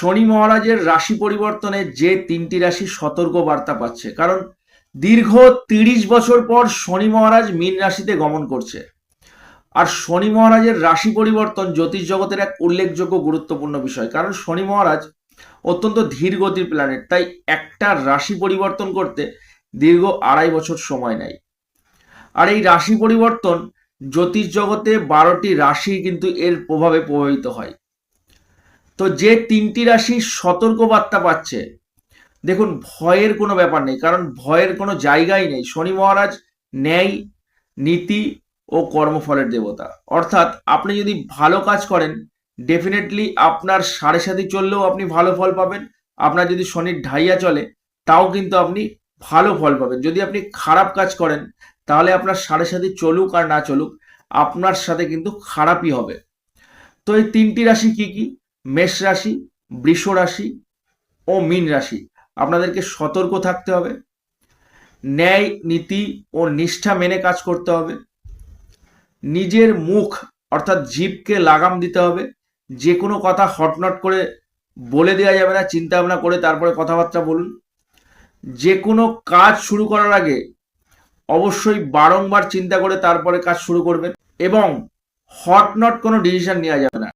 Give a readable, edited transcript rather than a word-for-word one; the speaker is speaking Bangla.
শনি মহারাজের রাশি পরিবর্তনে যে তিনটি রাশি সতর্ক বার্তা পাচ্ছে, কারণ দীর্ঘ 30 বছর পর শনি মহারাজ মীন রাশিতে গমন করছে। আর শনি মহারাজের রাশি পরিবর্তন জ্যোতিষ জগতের এক উল্লেখযোগ্য গুরুত্বপূর্ণ বিষয়, কারণ শনি মহারাজ অত্যন্ত ধীর গতির প্ল্যানেট, তাই একটা রাশি পরিবর্তন করতে দীর্ঘ 2.5 বছর সময় নেয়। আর এই রাশি পরিবর্তন জ্যোতিষ জগতে 12টি রাশি কিন্তু এর প্রভাবে প্রভাবিত হয়। তো যে তিনটি রাশি সতর্ক বার্তা পাচ্ছে, দেখুন ভয়ের কোনো ব্যাপার নেই, কারণ ভয়ের কোনো জায়গাই নেই। শনি মহারাজ ন্যায়, নীতি ও কর্মফলের দেবতা। অর্থাৎ আপনি যদি ভালো কাজ করেন, ডেফিনেটলি আপনার সাড়ে সাথী চললেও আপনি ভালো ফল পাবেন। আপনার যদি শনির ঢাইয়া চলে তাও কিন্তু আপনি ভালো ফল পাবেন। যদি আপনি খারাপ কাজ করেন তাহলে আপনার সাড়ে সাথী চলুক আর না চলুক, আপনার সাথে কিন্তু খারাপই হবে। তো এই তিনটি রাশি কি কি? মেষ রাশি, বৃষ রাশি ও মীন রাশি। আপনাদেরকে সতর্ক থাকতে হবে, ন্যায়, নীতি ও নিষ্ঠা মেনে কাজ করতে হবে, নিজের মুখ অর্থাৎ জিভকে লাগাম দিতে হবে। যে কোনো কথা হটনট করে বলে দেওয়া যাবে না, চিন্তা ভাবনা করে তারপরে কথাবার্তা বলুন। যে কোনো কাজ শুরু করার আগে অবশ্যই বারংবার চিন্তা করে তারপরে কাজ শুরু করবেন, এবং হটনট কোনো ডিসিশন নেওয়া যাবে না।